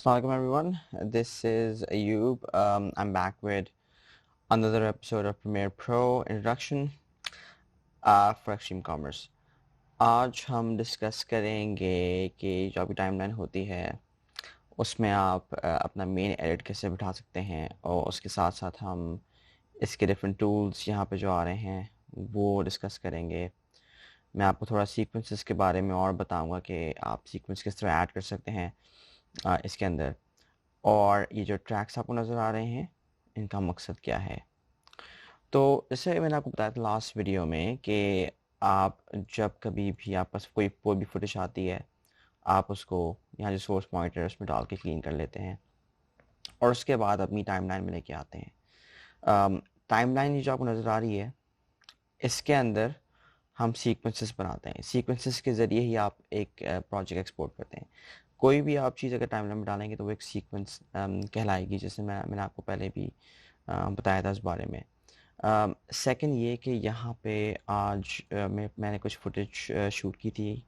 Assalamualaikum everyone. This is Ayub. I'm back with another episode of Premiere Pro Introduction for Extreme Commerce. आज हम discuss करेंगे कि जो आपकी टाइमलाइन होती है उसमें आप अपना मेन एडिट कैसे बिठा सकते हैं और उसके साथ साथ हम इसके डिफरेंट टूल्स यहाँ पे जो आ रहे हैं वो डिस्कस करेंगे। मैं आपको थोड़ा सीक्वेंसेस के बारे में और बताऊंगा कि आप सीक्वेंस किस तरह ऐड कर सकते हैं इसके अंदर, और ये जो ट्रैक्स आपको नज़र आ रहे हैं इनका मकसद क्या है। तो जैसे मैंने आपको बताया था लास्ट वीडियो में कि आप जब कभी भी आप पास कोई भी फुटेज आती है, आप उसको यहाँ जो सोर्स पॉइंट है उसमें डाल के क्लीन कर लेते हैं और उसके बाद अपनी टाइमलाइन में लेके आते हैं। टाइमलाइन ये जो आपको नज़र आ रही है इसके अंदर हम सीक्वेंसेस बनाते हैं। सीक्वेंसेस के ज़रिए ही आप एक प्रोजेक्ट एक्सपोर्ट करते हैं। कोई भी आप चीज़ अगर टाइमलाइन में डालेंगे तो वो एक सीक्वेंस कहलाएगी, जैसे मैंने आपको पहले भी बताया था इस बारे में। सेकंड ये कि यहाँ पे आज मैंने कुछ फुटेज शूट की थी,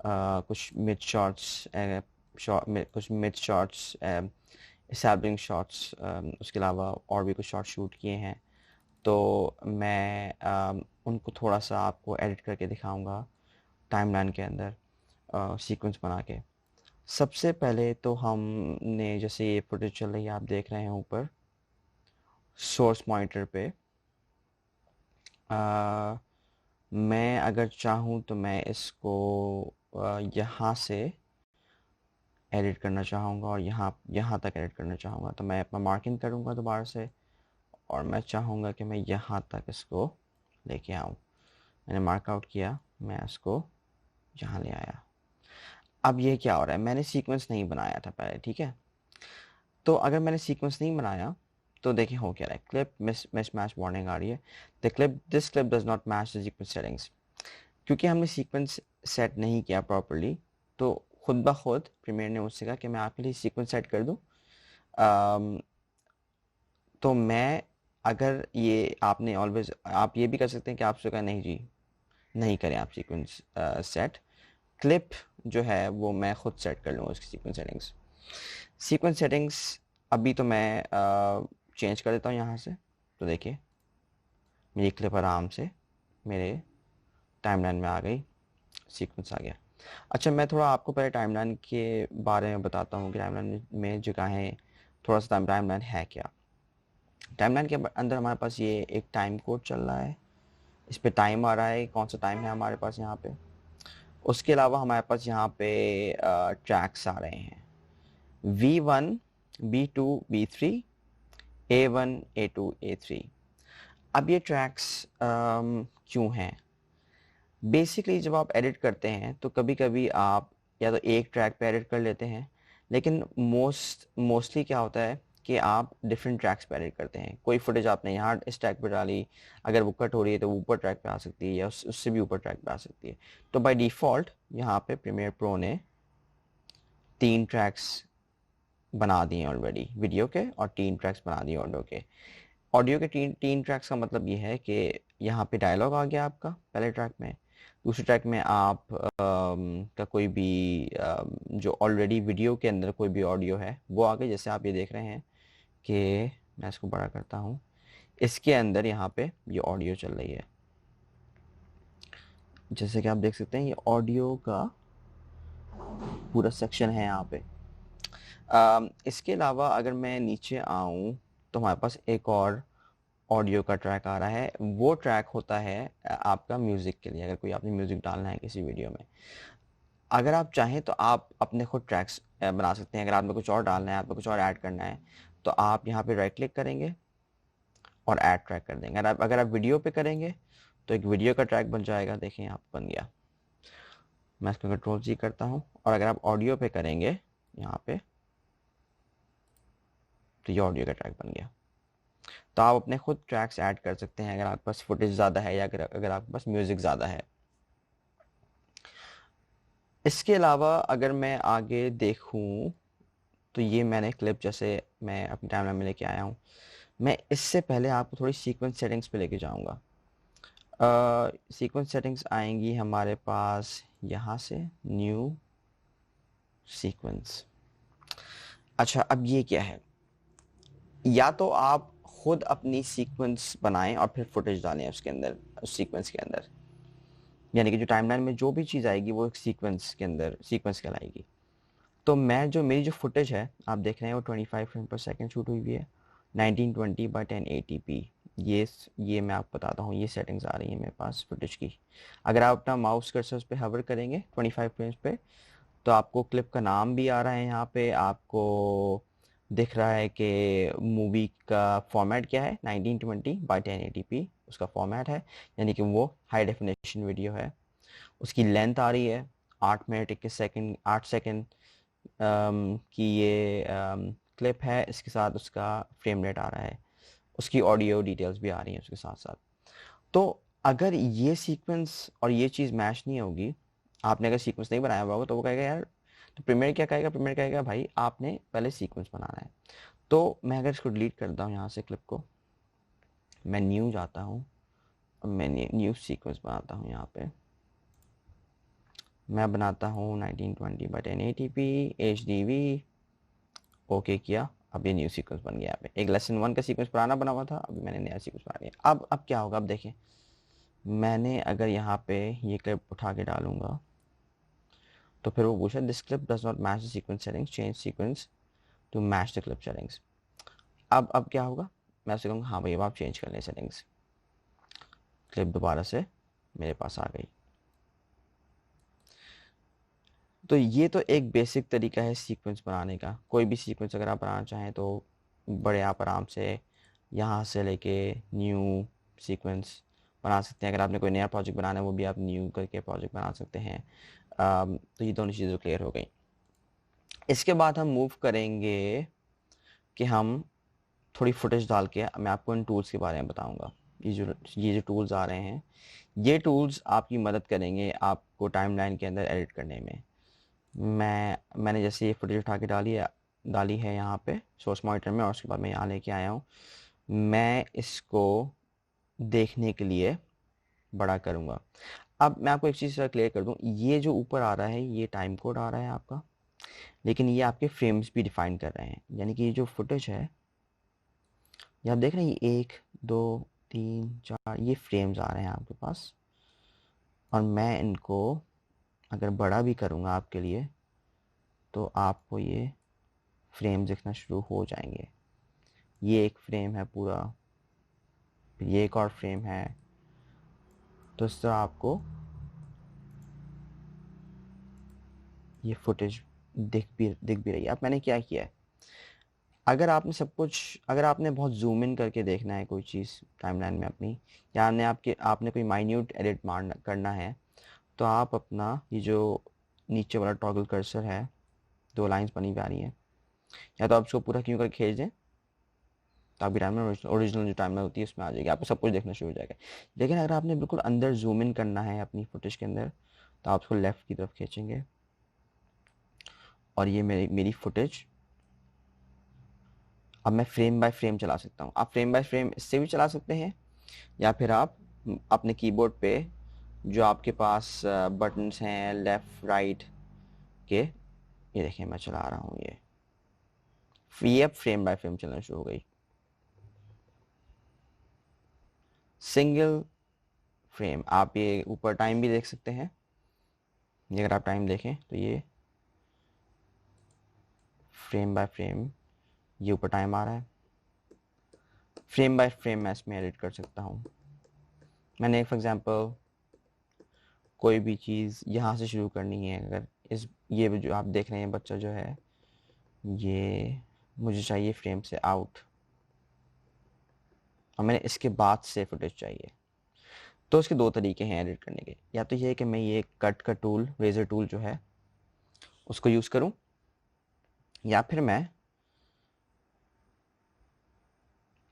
कुछ मिड शॉट्स, कुछ मिड शॉट्स, एस्टैब्लिशिंग शॉट्स, उसके अलावा और भी कुछ शॉट्स शूट किए हैं। तो मैं उनको थोड़ा सा आपको एडिट करके दिखाऊंगा टाइमलाइन के अंदर सीक्वेंस बना के। सबसे पहले तो हमने, जैसे ये फुटेज चल रही है आप देख रहे हैं ऊपर सोर्स पॉइंटर पे, मैं अगर चाहूँ तो मैं इसको यहाँ से एडिट करना चाहूँगा और यहाँ यहाँ तक एडिट करना चाहूँगा। तो मैं अपना मार्किंग करूँगा दोबारा से और मैं चाहूँगा कि मैं यहाँ तक इसको लेके आऊँ। मैंने मार्कआउट किया, मैं इसको यहाँ ले आया। अब ये क्या हो रहा है, मैंने सीक्वेंस नहीं बनाया था पहले, ठीक है। तो अगर मैंने सीक्वेंस नहीं बनाया तो देखिए हो क्या रहा है, क्लिप मिसमैच वार्निंग आ रही है। This clip does not match the sequence settings. क्योंकि हमने सीक्वेंस सेट नहीं किया प्रॉपर्ली, तो खुद ब खुद प्रीमियर ने मुझसे कहा कि मैं आपके लिए सीक्वेंस सेट कर दूं। तो मैं, अगर ये आपने ऑलवेज, आप ये भी कर सकते हैं कि आपसे कहा नहीं जी नहीं करें आप सीक्वेंस सेट, क्लिप जो है वो मैं खुद सेट कर लूँगा उसकी सीक्वेंस सेटिंग्स। अभी तो मैं चेंज कर देता हूँ यहाँ से। तो देखिए मेरी क्लिप आराम से मेरे टाइमलाइन में आ गई, सीक्वेंस आ गया। अच्छा, मैं थोड़ा आपको पहले टाइमलाइन के बारे में बताता हूँ कि टाइमलाइन में जगहें, थोड़ा सा टाइमलाइन है क्या। टाइमलाइन के अंदर हमारे पास ये एक टाइम कोड चल रहा है, इस पर टाइम आ रहा है, कौन सा टाइम है हमारे पास यहाँ पे। उसके अलावा हमारे पास यहाँ पे ट्रैक्स आ रहे हैं, V1, B2, B3, A1, A2, A3। अब ये ट्रैक्स क्यों हैं? बेसिकली जब आप एडिट करते हैं तो कभी कभी आप या तो एक ट्रैक पे एडिट कर लेते हैं, लेकिन मोस्टली क्या होता है कि आप डिफरेंट ट्रैक्स पे एडिट करते हैं। कोई फुटेज आपने यहाँ इस ट्रैक पे डाली, अगर वो कट हो रही है तो वो ऊपर ट्रैक पे आ सकती है या उससे भी ऊपर ट्रैक पे आ सकती है। तो बाय डिफ़ॉल्ट यहाँ पे प्रीमियर प्रो ने 3 ट्रैक्स बना दिए ऑलरेडी वीडियो के, और 3 ट्रैक्स बना दिए ऑडियो के। ऑडियो के तीन तीन ट्रैक्स का मतलब ये है कि यहाँ पे डायलॉग आ गया आपका पहले ट्रैक में, दूसरे ट्रैक में आप का कोई भी जो ऑलरेडी वीडियो के अंदर कोई भी ऑडियो है वो आ गई। जैसे आप ये देख रहे हैं कि मैं इसको बड़ा करता हूँ, इसके अंदर यहाँ पे ये ऑडियो चल रही है। जैसे कि आप देख सकते हैं ये ऑडियो का पूरा सेक्शन है यहाँ पे। इसके अलावा अगर मैं नीचे आऊँ तो हमारे पास एक और ऑडियो का ट्रैक आ रहा है। वो ट्रैक होता है आपका म्यूज़िक के लिए, अगर कोई आपने म्यूज़िक डालना है किसी वीडियो में। अगर आप चाहें तो आप अपने खुद ट्रैक्स बना सकते हैं। अगर आपने कुछ और डालना है, आपको कुछ और ऐड करना है, तो आप यहाँ पे राइट क्लिक करेंगे और ऐड ट्रैक कर देंगे। अगर आप वीडियो पे करेंगे तो एक वीडियो का ट्रैक बन जाएगा। देखें यहाँ बन गया, मैं इसको Ctrl+G करता हूँ। और अगर आप ऑडियो पे करेंगे यहाँ पे तो ये ऑडियो का ट्रैक बन गया। तो आप अपने खुद ट्रैक्स ऐड कर सकते हैं अगर आपके पास फुटेज ज़्यादा है या अगर आपके पास म्यूज़िक ज़्यादा है। इसके अलावा अगर मैं आगे देखूं तो ये मैंने क्लिप, जैसे मैं अपनी टाइमलाइन में लेके आया हूँ, मैं इससे पहले आपको थोड़ी सीक्वेंस सेटिंग्स पे लेके जाऊंगा। सीक्वेंस सेटिंग्स आएंगी हमारे पास यहाँ से, न्यू सीक्वेंस। अच्छा, अब ये क्या है, या तो आप खुद अपनी सीक्वेंस बनाएं और फिर फुटेज डालें उसके अंदर, उस सीक्वेंस के अंदर, यानी कि जो टाइमलाइन में जो भी चीज़ आएगी वो एक सीक्वेंस के अंदर सीक्वेंस कहलाएगी। तो मैं जो मेरी जो फुटेज है आप देख रहे हैं वो 25 फ्रेम पर सेकंड शूट हुई हुई है, 1920 बाई 1080p। ये मैं आपको बताता हूँ, ये सेटिंग्स आ रही हैं मेरे पास फुटेज की। अगर आप अपना माउस कर्सर उस पर हवर करेंगे 25 फ्रेम्स पे, तो आपको क्लिप का नाम भी आ रहा है, यहाँ पे आपको दिख रहा है कि मूवी का फॉर्मेट क्या है, 1920 बाई 1080p उसका फॉर्मेट है, यानी कि वो हाई डेफिनेशन वीडियो है। उसकी लेंथ आ रही है 8 मिनट 21 सेकंड, 8 सेकंड की ये क्लिप है, इसके साथ उसका फ्रेम रेट आ रहा है, उसकी ऑडियो डिटेल्स भी आ रही हैं उसके साथ साथ। तो अगर ये सीक्वेंस और ये चीज़ मैच नहीं होगी, आपने अगर सीक्वेंस नहीं बनाया हुआ होगा, तो वो कहेगा यार, तो प्रीमियर क्या कहेगा, प्रीमियर कहेगा भाई आपने पहले सीक्वेंस बनाना है। तो मैं अगर इसको डिलीट करता हूँ यहाँ से क्लिप को, मैं न्यू जाता हूँ और मैं न्यू सीक्वेंस बनाता हूँ, यहाँ पे मैं बनाता हूँ 1920 बाई 1080p HDV, ओके किया। अब ये न्यू सीक्वेंस बन गया। यहाँ पे एक लेसन 1 का सीक्वेंस पुराना बना हुआ था, अभी मैंने नया सीक्वेंस बना दिया। अब क्या होगा, अब देखें, मैंने अगर यहाँ पे ये क्लिप उठा के डालूंगा तो फिर वो पूछा this clip does not match the sequence settings, change sequence to match the clip settings. अब क्या होगा, मैं उससे कहूँगा हाँ भाई अब आप चेंज कर लें सेटिंग्स, क्लिप दोबारा से मेरे पास आ गई। तो ये तो एक बेसिक तरीका है सीक्वेंस बनाने का। कोई भी सीक्वेंस अगर आप बनाना चाहें तो बड़े आप आराम से यहाँ से लेके न्यू सीक्वेंस बना सकते हैं। अगर आपने कोई नया प्रोजेक्ट बनाना है वो भी आप न्यू करके प्रोजेक्ट बना सकते हैं। तो ये दोनों चीज़ें क्लियर हो गई। इसके बाद हम मूव करेंगे कि हम थोड़ी फुटेज डाल के मैं आपको इन टूल्स के बारे में बताऊंगा। ये जो टूल्स आ रहे हैं, ये टूल्स आपकी मदद करेंगे आपको टाइमलाइन के अंदर एडिट करने में। मैंने जैसे ये फुटेज उठा के डाली है यहाँ पे सोर्स मॉनिटर में, और उसके बाद मैं यहाँ लेके आया हूँ। मैं इसको देखने के लिए बड़ा करूँगा। अब मैं आपको एक चीज़ क्लियर कर दूँ, ये जो ऊपर आ रहा है ये टाइम कोड आ रहा है आपका, लेकिन ये आपके फ्रेम्स भी डिफाइन कर रहे हैं। यानी कि ये जो फुटेज है, ये आप देख रहे हैं, ये 1 2 3 4 ये फ्रेम्स आ रहे हैं आपके पास, और मैं इनको अगर बड़ा भी करूँगा आपके लिए तो आपको ये फ्रेम दिखना शुरू हो जाएंगे। ये एक फ्रेम है पूरा, फिर ये एक और फ्रेम है। तो इस तरह आपको ये फुटेज दिख भी रही है। अब मैंने क्या किया है, अगर आपने बहुत जूम इन करके देखना है कोई चीज़ टाइमलाइन में अपनी, या आपने कोई माइन्यूट एडिट मारना करना है, तो आप अपना ये जो नीचे वाला टॉगल कर्सर है, 2 लाइंस बनी हुई आ रही हैं, या तो आप इसको पूरा क्यों करके खींच दें, तो आपकी टाइमलाइन ओरिजिनल जो टाइमलाइन होती है उसमें आ जाएगी, आपको सब कुछ देखना शुरू हो जाएगा। लेकिन अगर आपने बिल्कुल अंदर जूम इन करना है अपनी फुटेज के अंदर, तो आप उसको लेफ़्ट की तरफ खींचेंगे और ये मेरी फुटेज अब मैं फ्रेम बाय फ्रेम चला सकता हूँ। आप फ्रेम बाय फ्रेम इससे भी चला सकते हैं, या फिर आप अपने कीबोर्ड पे जो आपके पास बटन्स हैं लेफ़्ट राइट के, ये देखिए मैं चला रहा हूँ, ये अब फ्रेम बाय फ्रेम चलना शुरू हो गई। सिंगल फ्रेम, आप ये ऊपर टाइम भी देख सकते हैं, ये अगर आप टाइम देखें तो ये फ्रेम बाय फ्रेम, ये ऊपर टाइम आ रहा है। फ्रेम बाय फ्रेम मैं इसमें एडिट कर सकता हूँ। मैंने फॉर एग्जांपल कोई भी चीज़ यहाँ से शुरू करनी है, अगर ये जो आप देख रहे हैं बच्चा जो है, ये मुझे चाहिए फ्रेम से आउट, और मैंने इसके बाद से फुटेज चाहिए। तो इसके 2 तरीके हैं एडिट करने के, या तो ये है कि मैं ये कट का टूल, रेजर टूल जो है उसको यूज़ करूँ, या फिर मैं,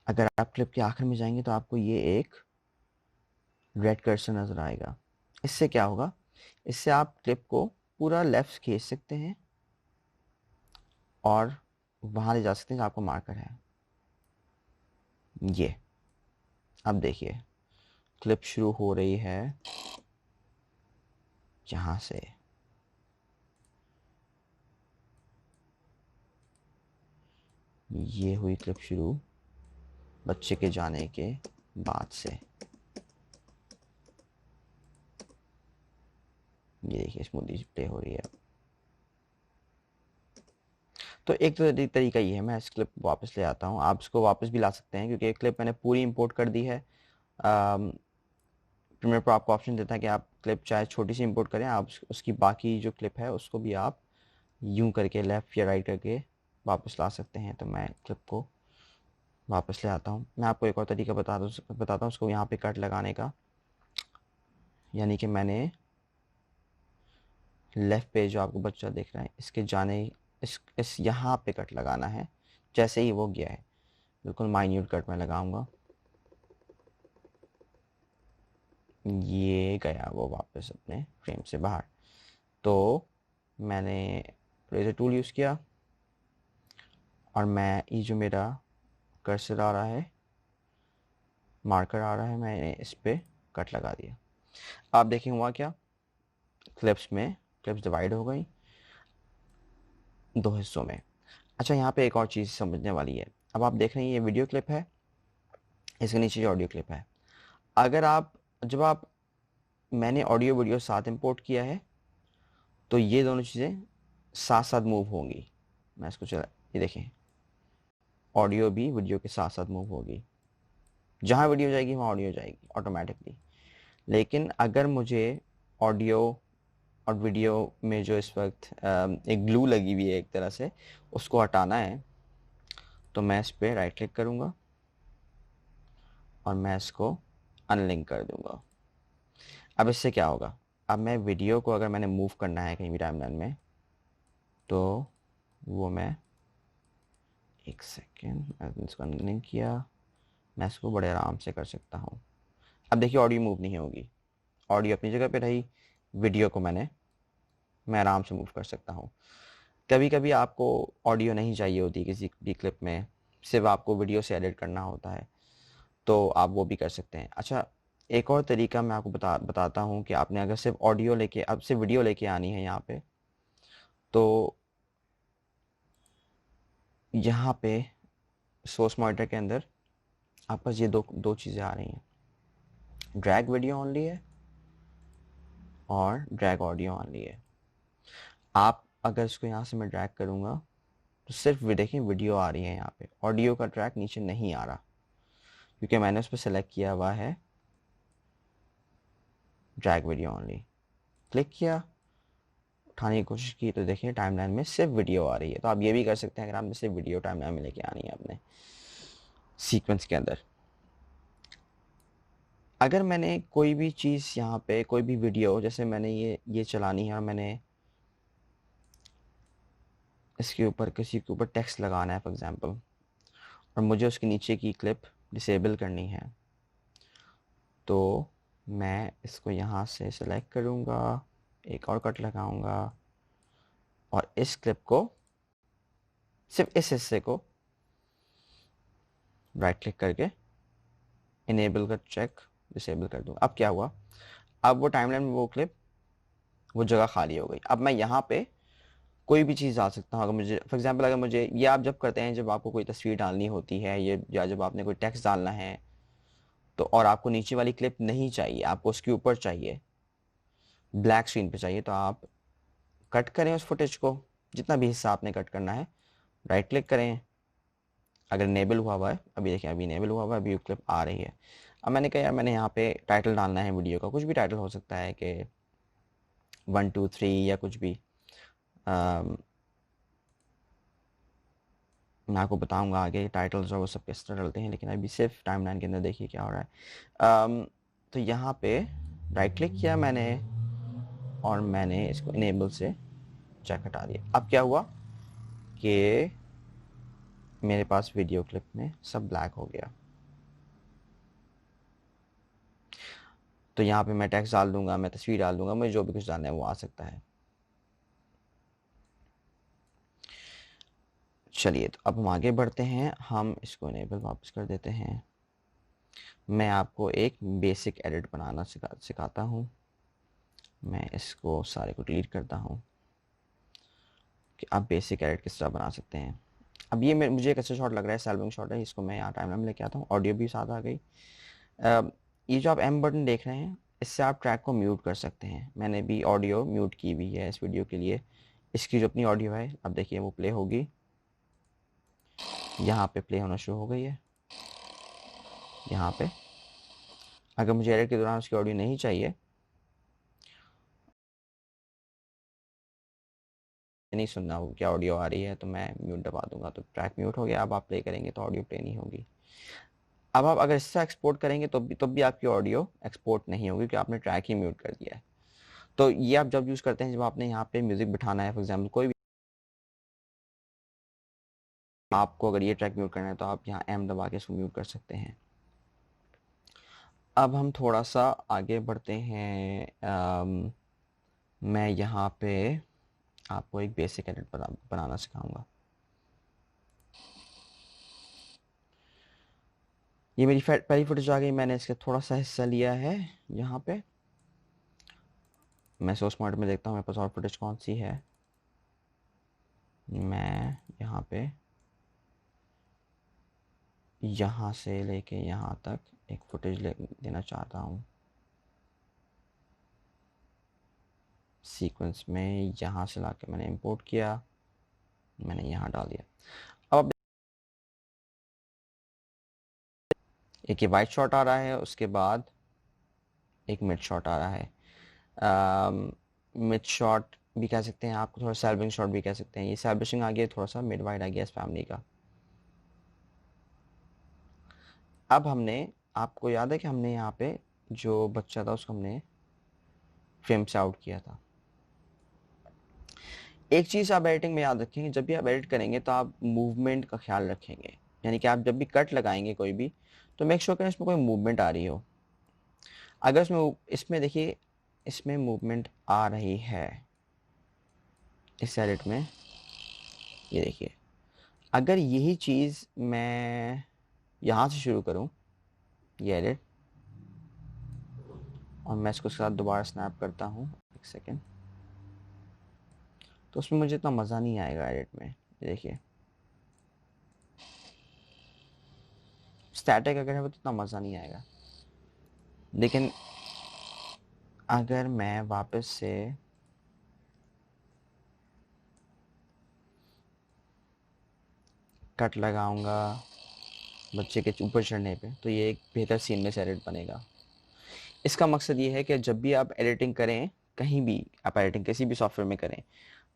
अगर आप क्लिप के आखिर में जाएंगे तो आपको ये एक रेड कर्सर नज़र आएगा। इससे क्या होगा, इससे आप क्लिप को पूरा लेफ्ट खींच सकते हैं और वहाँ ले जा सकते हैं जहाँ आपको मार्कर है। ये अब देखिए क्लिप शुरू हो रही है यहाँ से, ये हुई क्लिप शुरू बच्चे के जाने के बाद से। ये देखिए स्मूथली प्ले हो रही है। तो एक तो तरीका ये है, मैं इस क्लिप वापस ले आता हूँ। आप इसको वापस भी ला सकते हैं क्योंकि एक क्लिप मैंने पूरी इंपोर्ट कर दी है। प्रीमियर प्रो आपको ऑप्शन देता है कि आप क्लिप चाहे छोटी सी इंपोर्ट करें, आप उसकी बाकी जो क्लिप है उसको भी आप यूं करके लेफ़्ट या राइट करके वापस ला सकते हैं। तो मैं क्लिप को वापस ले आता हूँ। मैं आपको एक और तरीका बताता हूँ उसको यहाँ पे कट लगाने का। यानी कि मैंने लेफ़्ट पे जो आपको बच्चा दिख रहा है इसके जाने इस यहाँ पे कट लगाना है। जैसे ही वो गया है बिल्कुल माइन्यूट कट मैं लगाऊंगा। ये गया वो वापस अपने फ्रेम से बाहर। तो मैंने रेजर टूल यूज़ किया और मैं ये जो मेरा कर्सर आ रहा है, मार्कर आ रहा है, मैंने इस पर कट लगा दिया। आप देखें हुआ क्या, क्लिप्स डिवाइड हो गई दो हिस्सों में। अच्छा, यहाँ पे एक और चीज़ समझने वाली है। अब आप देख रहे हैं ये वीडियो क्लिप है, इसके नीचे जो ऑडियो क्लिप है। अगर आप मैंने ऑडियो वीडियो साथ इंपोर्ट किया है तो ये दोनों चीज़ें साथ साथ मूव होंगी। मैं इसको चला, ये देखें ऑडियो भी वीडियो के साथ साथ मूव होगी। जहाँ वीडियो जाएगी वहाँ ऑडियो जाएगी ऑटोमेटिकली। लेकिन अगर मुझे ऑडियो और वीडियो में जो इस वक्त एक ग्लू लगी हुई है एक तरह से, उसको हटाना है तो मैं इस पर राइट क्लिक करूँगा और मैं इसको अनलिंक कर दूँगा। अब इससे क्या होगा, अब मैं वीडियो को अगर मैंने मूव करना है कहीं भी टाइमलाइन में तो वो मैं एक सेकेंड इसको अनलिंक किया, मैं इसको बड़े आराम से कर सकता हूँ। अब देखिए ऑडियो मूव नहीं होगी, ऑडियो अपनी जगह पे रही, वीडियो को मैं आराम से मूव कर सकता हूँ। कभी कभी आपको ऑडियो नहीं चाहिए होती किसी भी क्लिप में, सिर्फ आपको वीडियो से एडिट करना होता है, तो आप वो भी कर सकते हैं। अच्छा, एक और तरीका मैं आपको बताता हूँ कि आपने अगर सिर्फ ऑडियो लेके अब सिर्फ वीडियो लेके आनी है यहाँ पे, तो यहाँ पे सोर्स मॉनिटर के अंदर आप पास ये दो चीज़ें आ रही हैं, ड्रैग वीडियो ऑनली है और ड्रैग ऑडियो ऑनली है। आप अगर इसको यहाँ से मैं ड्रैग करूँगा तो सिर्फ देखें वीडियो आ रही है, यहाँ पे ऑडियो का ट्रैक नीचे नहीं आ रहा क्योंकि मैंने उस पर सेलेक्ट किया हुआ है ड्रैग वीडियो ऑनली। क्लिक किया, उठाने की कोशिश की तो देखिए टाइमलाइन में सिर्फ वीडियो आ रही है। तो आप ये भी कर सकते हैं अगर आपने सिर्फ वीडियो टाइमलाइन में लेके आनी है अपने सीक्वेंस के अंदर। अगर मैंने कोई भी चीज़ यहाँ पे कोई भी वीडियो, जैसे मैंने ये चलानी है और मैंने इसके ऊपर किसी के ऊपर टेक्स्ट लगाना है फॉर एग्जांपल, और मुझे उसके नीचे की क्लिप डिसेबल करनी है, तो मैं इसको यहाँ से सिलेक्ट करूँगा, एक और कट लगाऊंगा और इस क्लिप को सिर्फ इस हिस्से को राइट क्लिक करके इनेबल का चेक डिसेबल कर दूँ। अब क्या हुआ, अब वो टाइमलाइन में वो क्लिप वो जगह खाली हो गई। अब मैं यहाँ पे कोई भी चीज़ डाल सकता हूँ। अगर मुझे फॉर एग्जांपल अगर मुझे ये आप जब करते हैं जब आपको कोई तस्वीर डालनी होती है ये, या जब आपने कोई टेक्स्ट डालना है तो, और आपको नीचे वाली क्लिप नहीं चाहिए, आपको उसके ऊपर चाहिए, ब्लैक स्क्रीन पे चाहिए, तो आप कट करें उस फुटेज को, जितना भी हिस्सा आपने कट करना है, राइट क्लिक करें। अगर इनेबल हुआ हुआ है, अभी देखिए अभी इनेबल हुआ हुआ है, अभी क्लिप आ रही है। अब मैंने कहा यार मैंने यहाँ पे टाइटल डालना है वीडियो का, कुछ भी टाइटल हो सकता है कि 1 2 3 या कुछ भी। मैं आपको बताऊंगा आगे टाइटल्स और वो सब किस तरह डलते हैं, लेकिन अभी सिर्फ टाइमलाइन के अंदर देखिए क्या हो रहा है। तो यहाँ पे राइट क्लिक किया मैंने और मैंने इसको इनेबल से चेक हटा दिया। अब क्या हुआ कि मेरे पास वीडियो क्लिप में सब ब्लैक हो गया। तो यहाँ पे मैं टेक्स्ट डाल दूंगा, मैं तस्वीर डाल दूंगा, मुझे जो भी कुछ डालना है वो आ सकता है। चलिए, तो अब हम आगे बढ़ते हैं, हम इसको इनेबल वापस कर देते हैं। मैं आपको एक बेसिक एडिट बनाना सिखाता हूँ। मैं इसको सारे को डिलीट करता हूँ कि आप बेसिक एडिट किस तरह बना सकते हैं। अब ये मुझे एक अच्छा शॉट लग रहा है, सैल्विंग शॉट है, इसको मैं यहाँ टाइमलाइन में लेके आता हूँ। ऑडियो भी साथ आ गई। ये जो आप एम बटन देख रहे हैं, इससे आप ट्रैक को म्यूट कर सकते हैं। मैंने भी ऑडियो म्यूट की हुई है इस वीडियो के लिए। इसकी जो अपनी ऑडियो है, अब देखिए वो प्ले होगी, यहाँ पे प्ले होना शुरू हो गई है। यहाँ पे अगर मुझे एडिट के दौरान उसकी ऑडियो नहीं चाहिए, नहीं सुनना हो क्या ऑडियो आ रही है, तो मैं म्यूट दबा दूंगा, तो ट्रैक म्यूट हो गया। अब आप प्ले करेंगे तो ऑडियो प्ले नहीं होगी। अब आप अगर इससे एक्सपोर्ट करेंगे तो भी आपकी ऑडियो एक्सपोर्ट नहीं होगी, क्योंकि आपने ट्रैक ही म्यूट कर दिया है। तो ये आप जब यूज़ करते हैं, जब आपने यहाँ पे म्यूज़िक बिठाना है, फॉर एग्जाम्पल कोई भी आपको अगर ये ट्रैक म्यूट करना है, तो आप यहाँ एम दबा के इसको म्यूट कर सकते हैं। अब हम थोड़ा सा आगे बढ़ते हैं। मैं यहाँ पे आपको एक बेसिक एडिट बनाना सिखाऊंगा। ये मेरी पहली फुटेज आ गई। मैंने इसका थोड़ा सा हिस्सा लिया है यहाँ पे। मैं सोर्स मॉड में देखता हूँ मेरे पास और फुटेज कौन सी है। मैं यहाँ पे यहाँ से लेके यहाँ तक एक फुटेज देना चाहता हूँ सीक्वेंस में। यहाँ से लाके मैंने इंपोर्ट किया, मैंने यहाँ डाल दिया। अब एक ये वाइट शॉट आ रहा है, उसके बाद एक मिड शॉट आ रहा है। मिड शॉट भी कह सकते हैं आप, थोड़ा सैल्विंग शॉट भी कह सकते हैं। ये सैल्विशिंग आ गया, थोड़ा सा मिड वाइड आ गया इस फैमिली का। अब हमने, आपको याद है कि हमने यहाँ पे जो बच्चा था उसको हमने फ्रेम से आउट किया था। एक चीज़ आप एडिटिंग में याद रखेंगे, जब भी आप एडिट करेंगे तो आप मूवमेंट का ख्याल रखेंगे। यानी कि आप जब भी कट लगाएंगे कोई भी, तो मेक श्योर करें इसमें कोई मूवमेंट आ रही हो। अगर इसमें देखिए, इसमें मूवमेंट आ रही है इस एडिट में, ये देखिए। अगर यही चीज़ मैं यहाँ से शुरू करूँ, ये एडिट, और मैं इसको साथ दोबारा स्नैप करता हूँ, एक सेकेंड, तो उसमें मुझे इतना मज़ा नहीं आएगा एडिट में। ये देखिए, स्टैटिक अगर है तो इतना मज़ा नहीं आएगा। लेकिन अगर मैं वापस से कट लगाऊंगा बच्चे के ऊपर चढ़ने पे, तो ये एक बेहतर सीमलेस एडिट बनेगा। इसका मकसद ये है कि जब भी आप एडिटिंग करें, कहीं भी आप एडिटिंग किसी भी सॉफ्टवेयर में करें,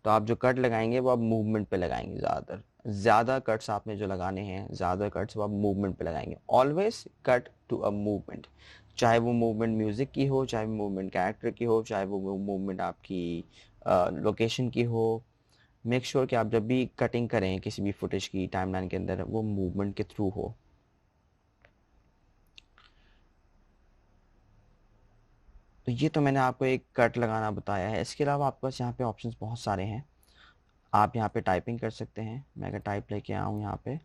तो आप जो कट लगाएंगे वो आप मूवमेंट पे लगाएंगे। ज़्यादा कट्स आपने जो लगाने हैं, ज़्यादा कट्स वो आप मूवमेंट पे लगाएंगे। Always cut to a movement, चाहे वो मूवमेंट म्यूज़िक की हो, चाहे वो मूवमेंट कैरेक्टर की हो, चाहे वो मूवमेंट आपकी लोकेशन की हो। मेक श्योर कि आप जब भी कटिंग करें किसी भी फुटेज की टाइमलाइन के अंदर, वो मूवमेंट के थ्रू हो। तो ये तो मैंने आपको एक कट लगाना बताया है। इसके अलावा आपके पास यहाँ पे ऑप्शंस बहुत सारे हैं। आप यहाँ पे टाइपिंग कर सकते हैं। मैं अगर टाइप लेके आऊँ यहाँ पे,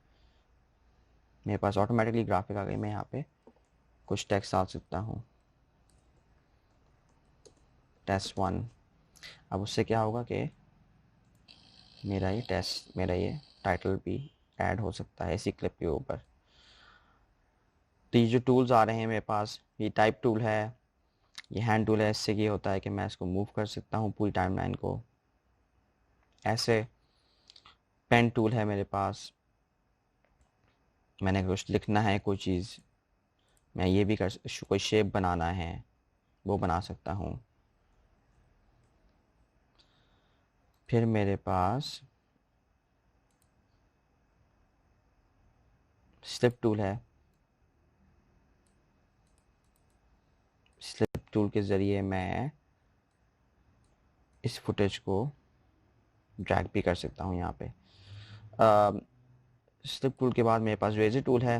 मेरे पास ऑटोमेटिकली ग्राफिक आ गई। मैं यहाँ पे कुछ टेक्स्ट डाल सकता हूँ, test1। अब उससे क्या होगा कि मेरा ये टाइटल भी ऐड हो सकता है इसी क्लिप के ऊपर। तो ये जो टूल्स आ रहे हैं मेरे पास, ये टाइप टूल है, ये हैंड टूल है। इससे ये होता है कि मैं इसको मूव कर सकता हूँ पूरी टाइमलाइन को ऐसे। पेन टूल है मेरे पास, मैंने कुछ लिखना है कोई चीज़, मैं ये भी कोई शेप बनाना है वो बना सकता हूँ। फिर मेरे पास स्लिप टूल है। स्लिप टूल के ज़रिए मैं इस फुटेज को ड्रैग भी कर सकता हूँ यहाँ पे। स्लिप टूल के बाद मेरे पास रेजर टूल है,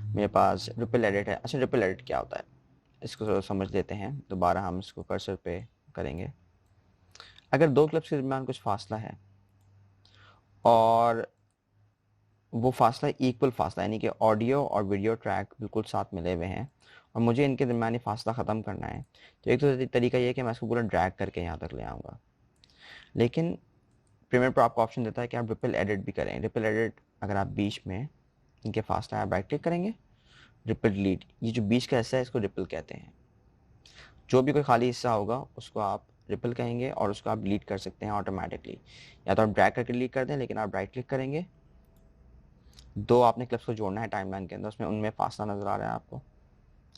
मेरे पास रिपल एडिट है। अच्छा, रिपल एडिट क्या होता है इसको समझ लेते हैं। दोबारा हम इसको कर्सर पे करेंगे। अगर दो क्लिप्स के दरमियान कुछ फासला है और वो फासला इक्वल फासला, यानी कि ऑडियो और वीडियो ट्रैक बिल्कुल साथ मिले हुए हैं, और मुझे इनके दरमियानी फासला ख़त्म करना है, तो एक तो तरीका ये है कि मैं इसको पूरा ड्रैग करके यहाँ तक ले आऊँगा। लेकिन प्रीमियर प्रो आपको ऑप्शन देता है कि आप रिपल एडिट भी करें। रिपल एडिट अगर आप बीच में इनके फास्ट आप राइट क्लिक करेंगे, रिपल डिलीट, ये जो बीच का हिस्सा है इसको रिपल कहते हैं। जो भी कोई खाली हिस्सा होगा उसको आप रिपल कहेंगे और उसको आप डिलीट कर सकते हैं ऑटोमेटिकली। या तो आप ड्रैग करके डिलीट कर दें, लेकिन आप राइट क्लिक करेंगे, दो आपने क्लिप्स को जोड़ना है टाइमलाइन के अंदर, उसमें उनमें फासला नज़र आ रहा है आपको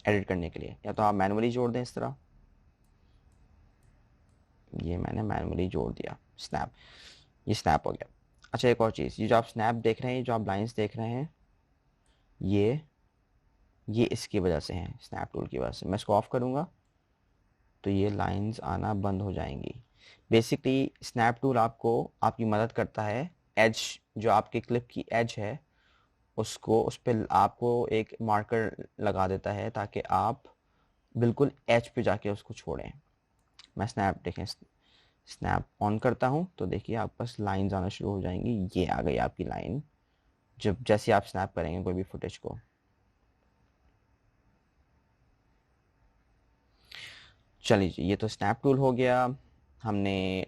एडिट करने के लिए, या तो आप मैनुअली जोड़ दें इस तरह। ये मैंने मैनुअली जोड़ दिया, स्नैप, ये स्नैप हो गया। अच्छा एक और चीज़, ये जो आप स्नैप देख रहे हैं, जो आप लाइंस देख रहे हैं, ये इसकी वजह से हैं, स्नैप टूल की वजह से। मैं इसको ऑफ करूँगा तो ये लाइंस आना बंद हो जाएंगी। बेसिकली स्नैप टूल आपको आपकी मदद करता है, एज जो आपके क्लिप की एज है उसको, उस पर आपको एक मार्कर लगा देता है ताकि आप बिल्कुल एज पे जाके उसको छोड़ें। मैं स्नैप देखें, स्नैप ऑन करता हूँ तो देखिए आपके पास लाइंस आना शुरू हो जाएंगी। ये आ गई आपकी लाइन जब जैसे आप स्नैप करेंगे कोई भी फुटेज को। चलिए जी, ये तो स्नैप टूल हो गया। हमने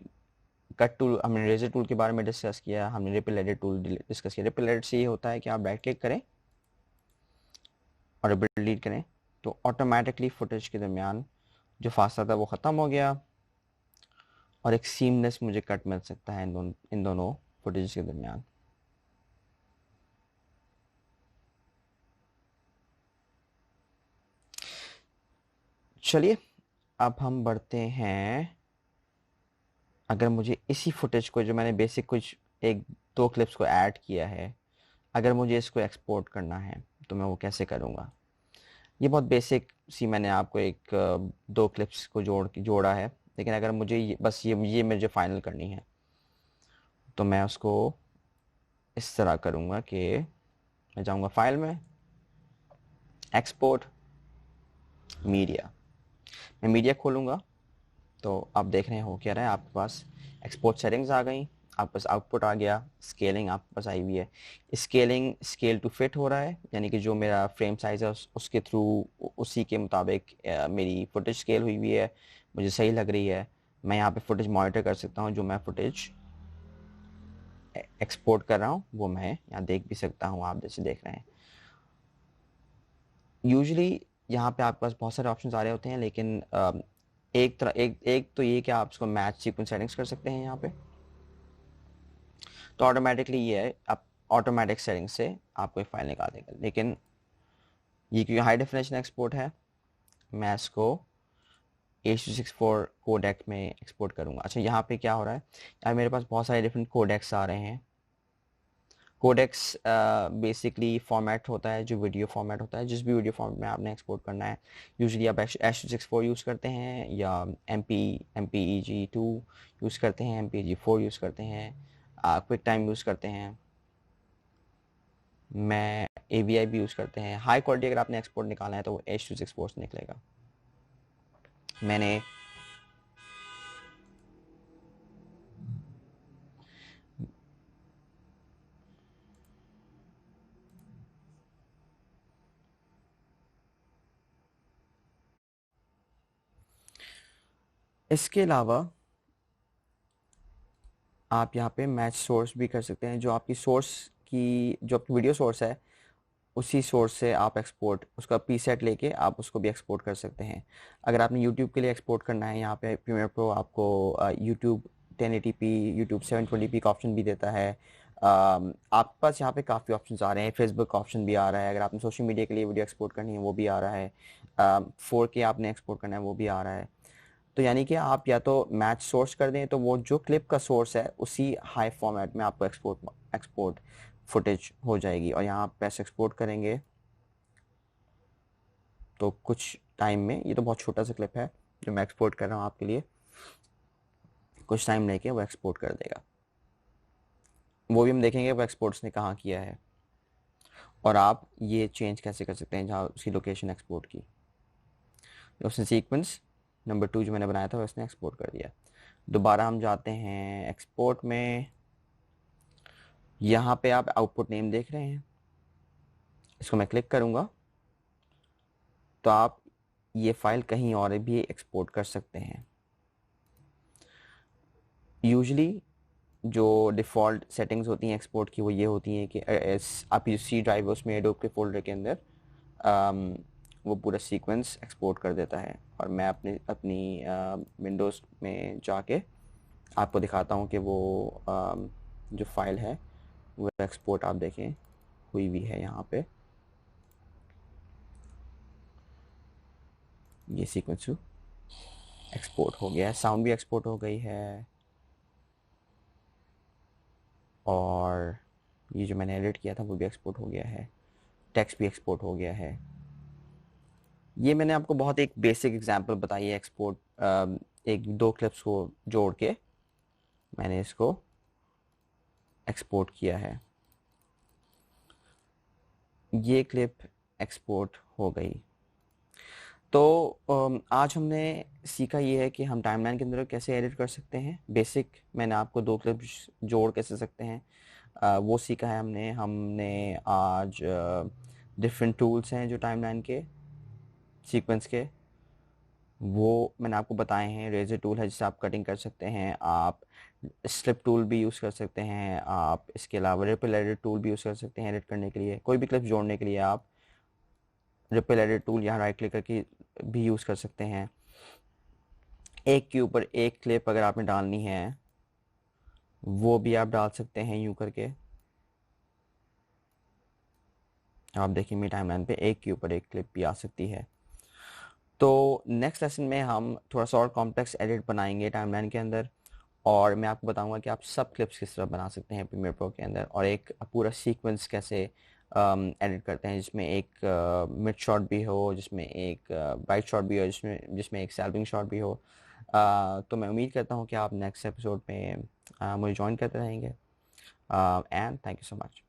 कट टूल, हमने रेजर टूल के बारे में डिस्कस किया, हमने रिपल एडिट टूल डिस्कस किया। रिपल एडिट से ये होता है कि आप राइट क्लिक करें और रिपल डिलीट करें तो ऑटोमेटिकली फुटेज के दरमियान जो फासला था वो ख़त्म हो गया और एक सीमलेस मुझे कट मिल सकता है इन दोनों फुटेज के दरमियान। चलिए अब हम बढ़ते हैं, अगर मुझे इसी फुटेज को जो मैंने बेसिक कुछ एक दो क्लिप्स को ऐड किया है, अगर मुझे इसको एक्सपोर्ट करना है तो मैं वो कैसे करूँगा। ये बहुत बेसिक सी मैंने आपको एक दो क्लिप्स को जोड़ा है, लेकिन अगर मुझे बस ये मुझे फाइनल करनी है तो मैं उसको इस तरह करूँगा कि मैं जाऊँगा फाइल में, एक्सपोर्ट, मीडिया। मैं मीडिया खोलूँगा तो आप देख रहे हो क्या रहा है, आपके पास एक्सपोर्ट सेटिंग्स आ गई, आपके पास आउटपुट आ गया, स्केलिंग आपके पास आई हुई है। स्केलिंग स्केल टू फिट हो रहा है, यानी कि जो मेरा फ्रेम साइज़ है उसके थ्रू उसी के मुताबिक मेरी फुटेज स्केल हुई हुई है, मुझे सही लग रही है। मैं यहाँ पे फुटेज मॉनिटर कर सकता हूँ, जो मैं फुटेज एक्सपोर्ट कर रहा हूँ वो मैं यहाँ देख भी सकता हूँ, आप जैसे देख रहे हैं। यूजुअली यहाँ पे आपके पास बहुत सारे ऑप्शंस आ रहे होते हैं, लेकिन एक तो ये कि आप इसको मैच सीक्वेंस सेटिंग्स कर सकते हैं यहाँ पे, तो ऑटोमेटिकली ये है, आप ऑटोमेटिक सेटिंग से आपको एक फाइल निकाल देगा। लेकिन ये क्योंकि हाई डेफिनेशन एक्सपोर्ट है, मैं इसको H.264 कोडेक में एक्सपोर्ट करूँगा। अच्छा यहाँ पे क्या हो रहा है, यार मेरे पास बहुत सारे डिफरेंट कोडेक्स आ रहे हैं। कोडेक्स बेसिकली फॉर्मेट होता है जो वीडियो फॉर्मेट होता है, जिस भी वीडियो फॉर्मेट में आपने एक्सपोर्ट करना है। यूजुअली आप H.264 यूज़ करते हैं या MPEG 2 यूज़ करते हैं, MPEG 4 यूज़ करते हैं, क्विक टाइम यूज़ करते हैं, मैं AVI भी यूज़ करते हैं। हाई क्वालिटी अगर आपने एक्सपोर्ट निकालना है तो वो H.264 से निकलेगा। मैंने इसके अलावा आप यहाँ पे मैच सोर्स भी कर सकते हैं, जो आपकी सोर्स की जो आपकी वीडियो सोर्स है उसी सोर्स से आप एक्सपोर्ट उसका प्रीसेट लेके आप उसको भी एक्सपोर्ट कर सकते हैं। अगर आपने यूट्यूब के लिए एक्सपोर्ट करना है, यहाँ पे प्रीमियर प्रो आपको यूट्यूब 1080p, यूट्यूब 720p का ऑप्शन भी देता है। आपके पास यहाँ पे काफ़ी ऑप्शंस आ रहे हैं, फेसबुक का ऑप्शन भी आ रहा है, अगर आपने सोशल मीडिया के लिए वीडियो एक्सपोर्ट करनी है वो भी आ रहा है, 4K आपने एक्सपोर्ट करना है वो भी आ रहा है। तो यानी कि आप या तो मैच सोर्स कर दें तो वो जो क्लिप का सोर्स है उसी हाई फॉर्मेट में आपको एक्सपोर्ट फुटेज हो जाएगी, और यहाँ आप पैसे एक्सपोर्ट करेंगे तो कुछ टाइम में, ये तो बहुत छोटा सा क्लिप है जो मैं एक्सपोर्ट कर रहा हूँ आपके लिए, कुछ टाइम लेके वो एक्सपोर्ट कर देगा। वो भी हम देखेंगे वो एक्सपोर्ट्स ने कहाँ किया है और आप ये चेंज कैसे कर सकते हैं जहाँ उसकी लोकेशन एक्सपोर्ट की। उसने सीक्वेंस नंबर 2 जो मैंने बनाया था उसने एक्सपोर्ट कर दिया। दोबारा हम जाते हैं एक्सपोर्ट में, यहाँ पे आप आउटपुट नेम देख रहे हैं, इसको मैं क्लिक करूँगा तो आप ये फाइल कहीं और भी एक्सपोर्ट कर सकते हैं। यूजुअली जो डिफ़ॉल्ट सेटिंग्स होती हैं एक्सपोर्ट की वो ये होती हैं कि आपकी जो सी ड्राइव है उसमें एडोब के फोल्डर के अंदर वो पूरा सीक्वेंस एक्सपोर्ट कर देता है। और मैं अपनी विंडोज़ में जाके आपको दिखाता हूँ कि वो जो फाइल है वो एक्सपोर्ट आप देखें हुई भी है। यहाँ पे ये सीक्वेंस एक्सपोर्ट हो गया है, साउंड भी एक्सपोर्ट हो गई है, और ये जो मैंने एडिट किया था वो भी एक्सपोर्ट हो गया है, टेक्स्ट भी एक्सपोर्ट हो गया है। ये मैंने आपको बहुत एक बेसिक एग्जांपल बताई है एक्सपोर्ट, एक दो क्लिप्स को जोड़ के मैंने इसको एक्सपोर्ट किया है। ये क्लिप एक्सपोर्ट हो गई। तो आज हमने सीखा ये है कि हम टाइमलाइन के अंदर कैसे एडिट कर सकते हैं। बेसिक मैंने आपको दो क्लिप्स जोड़ कैसे सकते हैं वो सीखा है हमने। आज डिफरेंट टूल्स हैं जो टाइमलाइन के सीक्वेंस के, वो मैंने आपको बताए हैं। रेजर टूल है जिससे आप कटिंग कर सकते हैं, आप स्लिप टूल भी यूज़ कर सकते हैं, आप इसके अलावा रिपल एडिट टूल भी यूज़ कर सकते हैं एडिट करने के लिए। कोई भी क्लिप जोड़ने के लिए आप रिपल एडिट टूल यहाँ राइट क्लिक करके भी यूज़ कर सकते हैं। एक के ऊपर एक क्लिप अगर आपने डालनी है वो भी आप डाल सकते हैं यूँ करके। आप देखिए मेरी टाइमलाइन पे एक के ऊपर एक क्लिप भी आ सकती है। तो नेक्स्ट लेसन में हम थोड़ा सा और कॉम्प्लेक्स एडिट बनाएंगे टाइमलाइन के अंदर, और मैं आपको बताऊंगा कि आप सब क्लिप्स किस तरह बना सकते हैं प्रीमियर प्रो के अंदर, और एक पूरा सीक्वेंस कैसे एडिट करते हैं जिसमें एक मिड शॉट भी हो, जिसमें एक ब्राइट शॉट भी हो, जिसमें जिसमें एक सैल्विंग शॉट भी हो। तो मैं उम्मीद करता हूँ कि आप नेक्स्ट एपिसोड में मुझे ज्वाइन करते रहेंगे, and thank you so much.